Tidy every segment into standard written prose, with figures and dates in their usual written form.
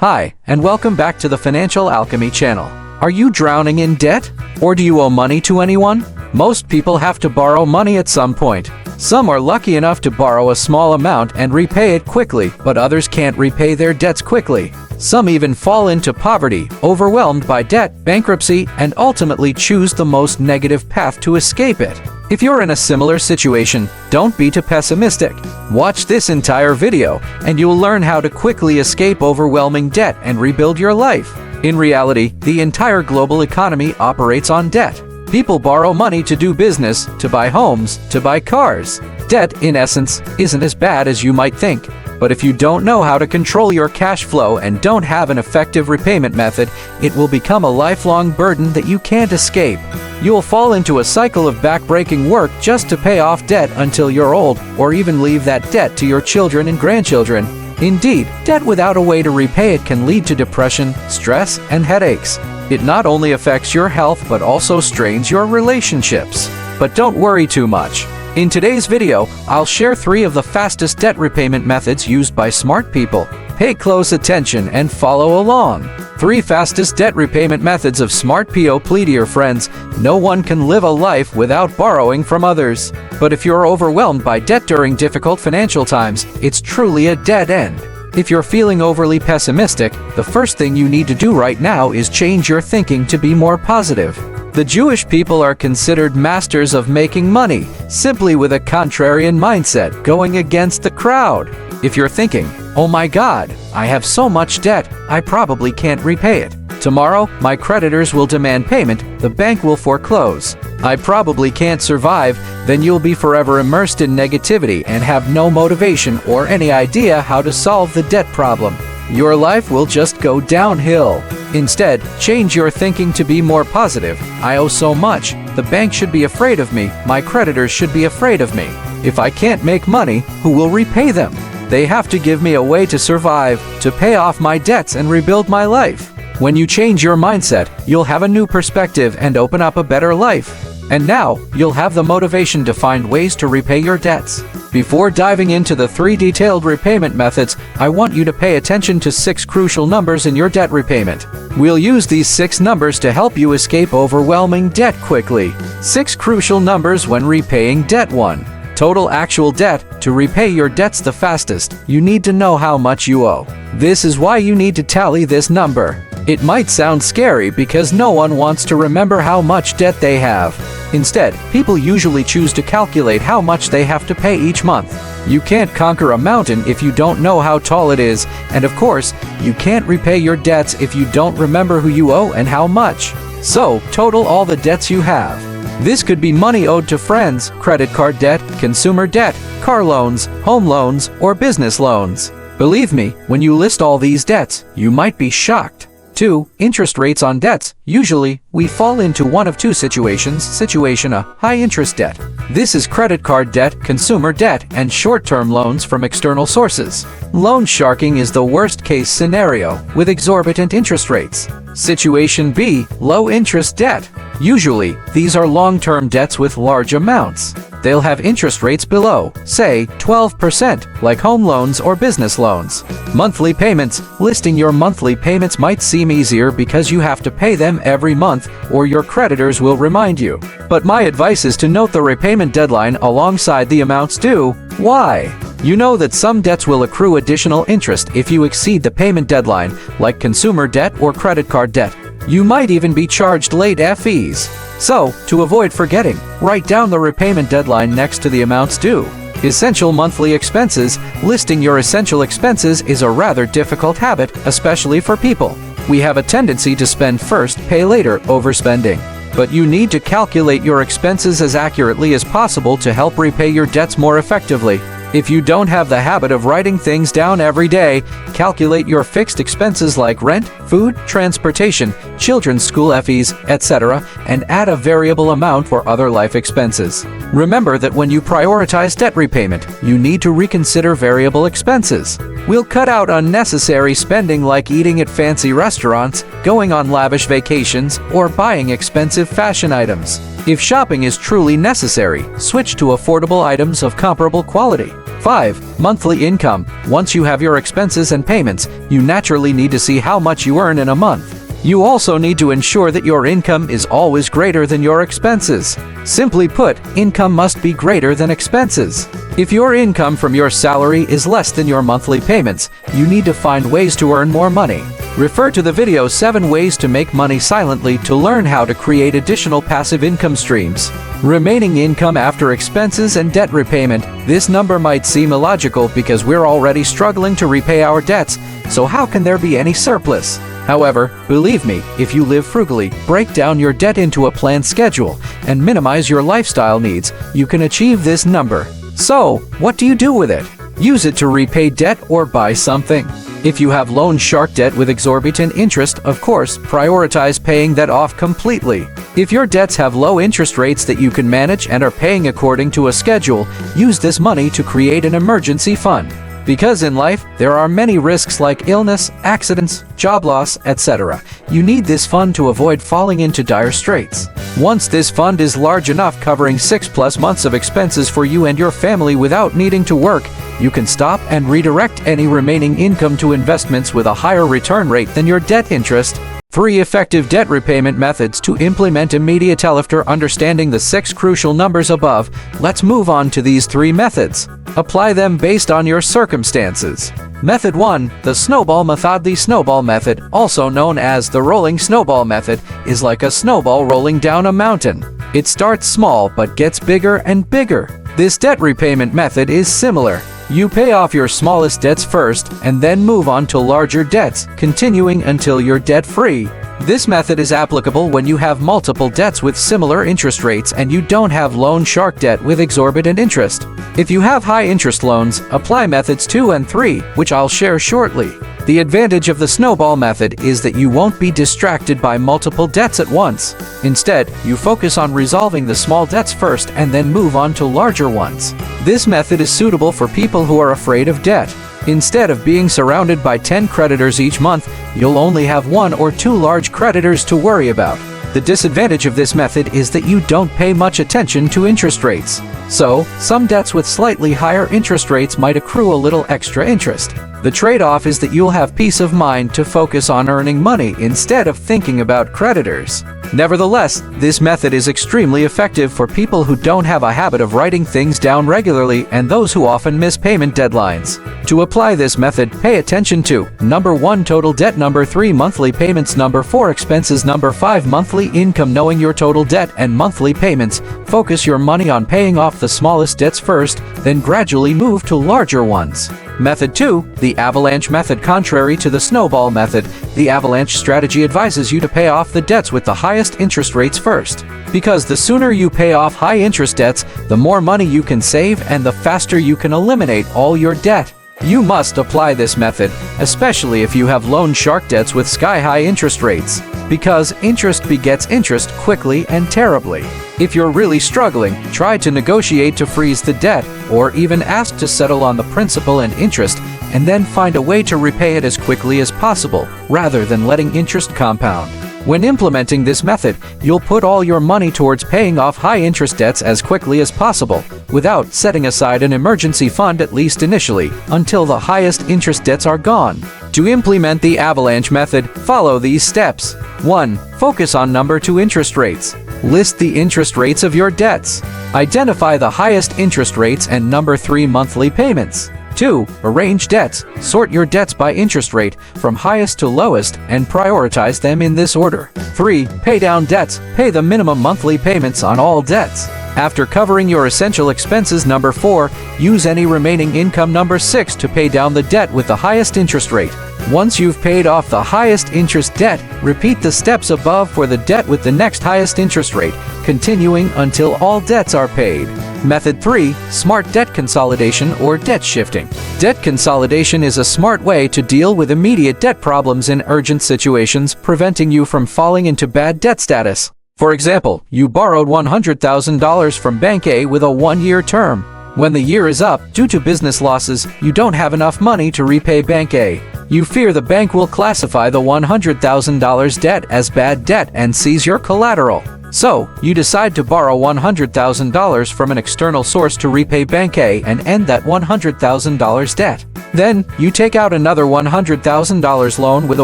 Hi, and welcome back to the Financial Alchemy channel. Are you drowning in debt? Or do you owe money to anyone? Most people have to borrow money at some point. Some are lucky enough to borrow a small amount and repay it quickly, but others can't repay their debts quickly. Some even fall into poverty, overwhelmed by debt, bankruptcy, and ultimately choose the most negative path to escape it. If you're in a similar situation, don't be too pessimistic. Watch this entire video, and you'll learn how to quickly escape overwhelming debt and rebuild your life. In reality, the entire global economy operates on debt. People borrow money to do business, to buy homes, to buy cars. Debt, in essence, isn't as bad as you might think. But if you don't know how to control your cash flow and don't have an effective repayment method, it will become a lifelong burden that you can't escape. You'll fall into a cycle of backbreaking work just to pay off debt until you're old, or even leave that debt to your children and grandchildren. Indeed, debt without a way to repay it can lead to depression, stress, and headaches. It not only affects your health but also strains your relationships. But don't worry too much. In today's video, I'll share 3 of the fastest debt repayment methods used by smart people. Pay close attention and follow along. 3 fastest debt repayment methods of smart people. Dear friends, no one can live a life without borrowing from others. But if you're overwhelmed by debt during difficult financial times, it's truly a dead end. If you're feeling overly pessimistic, the first thing you need to do right now is change your thinking to be more positive. The Jewish people are considered masters of making money, simply with a contrarian mindset, going against the crowd. If you're thinking, "Oh my God, I have so much debt, I probably can't repay it. Tomorrow, my creditors will demand payment, the bank will foreclose. I probably can't survive," then you'll be forever immersed in negativity and have no motivation or any idea how to solve the debt problem. Your life will just go downhill. Instead, change your thinking to be more positive. I owe so much. The bank should be afraid of me. My creditors should be afraid of me. If I can't make money, who will repay them? They have to give me a way to survive, to pay off my debts and rebuild my life. When you change your mindset, you'll have a new perspective and open up a better life. And now, you'll have the motivation to find ways to repay your debts. Before diving into the 3 detailed repayment methods, I want you to pay attention to 6 crucial numbers in your debt repayment. We'll use these 6 numbers to help you escape overwhelming debt quickly. 6 crucial numbers when repaying debt. 1. Total actual debt. To repay your debts the fastest, you need to know how much you owe. This is why you need to tally this number. It might sound scary because no one wants to remember how much debt they have. Instead, people usually choose to calculate how much they have to pay each month. You can't conquer a mountain if you don't know how tall it is, and of course, you can't repay your debts if you don't remember who you owe and how much. So, total all the debts you have. This could be money owed to friends, credit card debt, consumer debt, car loans, home loans, or business loans. Believe me, when you list all these debts, you might be shocked. 2. Interest rates on debts. Usually, we fall into one of 2 situations. Situation A. High interest debt. This is credit card debt, consumer debt, and short-term loans from external sources. Loan sharking is the worst-case scenario, with exorbitant interest rates. Situation B. Low interest debt. Usually, these are long-term debts with large amounts. They'll have interest rates below, say, 12%, like home loans or business loans. Monthly payments. Listing your monthly payments might seem easier because you have to pay them every month, or your creditors will remind you. But my advice is to note the repayment deadline alongside the amounts due. Why? You know that some debts will accrue additional interest if you exceed the payment deadline, like consumer debt or credit card debt. You might even be charged late fees. So, to avoid forgetting, write down the repayment deadline next to the amounts due. Essential monthly expenses. Listing your essential expenses is a rather difficult habit, especially for people. We have a tendency to spend first, pay later, overspending. But you need to calculate your expenses as accurately as possible to help repay your debts more effectively. If you don't have the habit of writing things down every day, calculate your fixed expenses like rent, food, transportation, children's school fees, etc., and add a variable amount for other life expenses. Remember that when you prioritize debt repayment, you need to reconsider variable expenses. We'll cut out unnecessary spending like eating at fancy restaurants, going on lavish vacations, or buying expensive fashion items. If shopping is truly necessary, switch to affordable items of comparable quality. 5. Monthly income. Once you have your expenses and payments, you naturally need to see how much you earn in a month. You also need to ensure that your income is always greater than your expenses. Simply put, income must be greater than expenses. If your income from your salary is less than your monthly payments, you need to find ways to earn more money. Refer to the video 7 Ways to Make Money Silently to learn how to create additional passive income streams. Remaining income after expenses and debt repayment. This number might seem illogical because we're already struggling to repay our debts, so how can there be any surplus? However, believe me, if you live frugally, break down your debt into a planned schedule, and minimize your lifestyle needs, you can achieve this number. So, what do you do with it? Use it to repay debt or buy something. If you have loan shark debt with exorbitant interest, of course, prioritize paying that off completely. If your debts have low interest rates that you can manage and are paying according to a schedule, use this money to create an emergency fund. Because in life, there are many risks like illness, accidents, job loss, etc. You need this fund to avoid falling into dire straits. Once this fund is large enough, covering 6+ months of expenses for you and your family without needing to work, you can stop and redirect any remaining income to investments with a higher return rate than your debt interest. 3 effective debt repayment methods to implement immediate. After understanding the 6 crucial numbers above, let's move on to these 3 methods. Apply them based on your circumstances. Method 1. The Snowball Method. The Snowball Method, also known as the Rolling Snowball Method, is like a snowball rolling down a mountain. It starts small but gets bigger and bigger. This debt repayment method is similar. You pay off your smallest debts first, and then move on to larger debts, continuing until you're debt-free. This method is applicable when you have multiple debts with similar interest rates and you don't have loan shark debt with exorbitant interest. If you have high-interest loans, apply methods 2 and 3, which I'll share shortly. The advantage of the snowball method is that you won't be distracted by multiple debts at once. Instead, you focus on resolving the small debts first and then move on to larger ones. This method is suitable for people who are afraid of debt. Instead of being surrounded by 10 creditors each month, you'll only have 1 or 2 large creditors to worry about. The disadvantage of this method is that you don't pay much attention to interest rates. So, some debts with slightly higher interest rates might accrue a little extra interest. The trade-off is that you'll have peace of mind to focus on earning money instead of thinking about creditors. Nevertheless, this method is extremely effective for people who don't have a habit of writing things down regularly and those who often miss payment deadlines. To apply this method, pay attention to number 1 total debt, number 3 monthly payments, number 4 expenses, number 5 monthly income. Knowing your total debt and monthly payments, focus your money on paying off the smallest debts first, then gradually move to larger ones. Method 2, the Avalanche Method. Contrary to the Snowball Method, the Avalanche strategy advises you to pay off the debts with the highest interest rates first. Because the sooner you pay off high-interest debts, the more money you can save and the faster you can eliminate all your debt. You must apply this method, especially if you have loan shark debts with sky-high interest rates, because interest begets interest quickly and terribly. If you're really struggling, try to negotiate to freeze the debt, or even ask to settle on the principal and interest, and then find a way to repay it as quickly as possible, rather than letting interest compound. When implementing this method, you'll put all your money towards paying off high-interest debts as quickly as possible, without setting aside an emergency fund at least initially, until the highest interest debts are gone. To implement the Avalanche method, follow these steps. 1. Focus on number 2 interest rates. List the interest rates of your debts. Identify the highest interest rates and number 3 monthly payments. 2. Arrange debts. Sort your debts by interest rate, from highest to lowest, and prioritize them in this order. 3. Pay down debts. Pay the minimum monthly payments on all debts. After covering your essential expenses, number 4, use any remaining income, number 6, to pay down the debt with the highest interest rate. Once you've paid off the highest interest debt, repeat the steps above for the debt with the next highest interest rate, continuing until all debts are paid. Method 3. Smart debt consolidation or debt shifting. Debt consolidation is a smart way to deal with immediate debt problems in urgent situations, preventing you from falling into bad debt status. For example, you borrowed $100,000 from Bank A with a 1-year term. When the year is up, due to business losses, you don't have enough money to repay Bank A. You fear the bank will classify the $100,000 debt as bad debt and seize your collateral. So, you decide to borrow $100,000 from an external source to repay Bank A and end that $100,000 debt. Then, you take out another $100,000 loan with a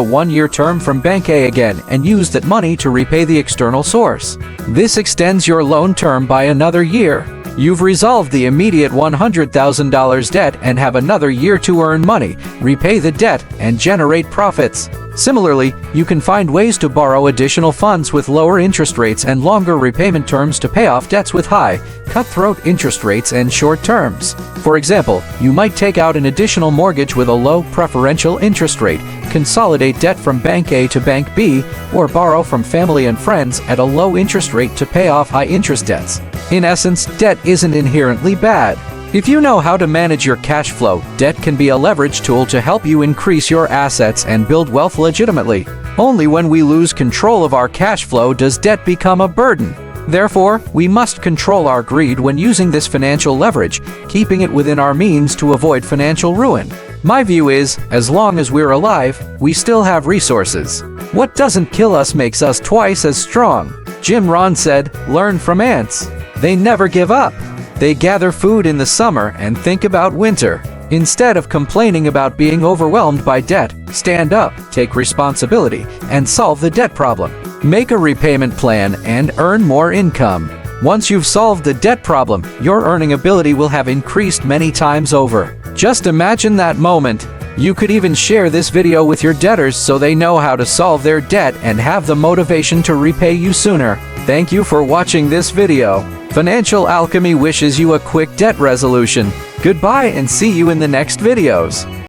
1-year term from Bank A again and use that money to repay the external source. This extends your loan term by another year. You've resolved the immediate $100,000 debt and have another year to earn money, repay the debt, and generate profits. Similarly, you can find ways to borrow additional funds with lower interest rates and longer repayment terms to pay off debts with high, cutthroat interest rates and short terms. For example, you might take out an additional mortgage with a low preferential interest rate, consolidate debt from Bank A to Bank B, or borrow from family and friends at a low interest rate to pay off high interest debts. In essence, debt isn't inherently bad. If you know how to manage your cash flow, debt can be a leverage tool to help you increase your assets and build wealth legitimately. Only when we lose control of our cash flow does debt become a burden. Therefore, we must control our greed when using this financial leverage, keeping it within our means to avoid financial ruin. My view is, as long as we're alive, we still have resources. What doesn't kill us makes us twice as strong. Jim Rohn said, "Learn from ants. They never give up. They gather food in the summer and think about winter. Instead of complaining about being overwhelmed by debt, stand up, take responsibility, and solve the debt problem. Make a repayment plan and earn more income. Once you've solved the debt problem, your earning ability will have increased many times over." Just imagine that moment. You could even share this video with your debtors so they know how to solve their debt and have the motivation to repay you sooner. Thank you for watching this video. Financial Alchemy wishes you a quick debt resolution. Goodbye and see you in the next videos.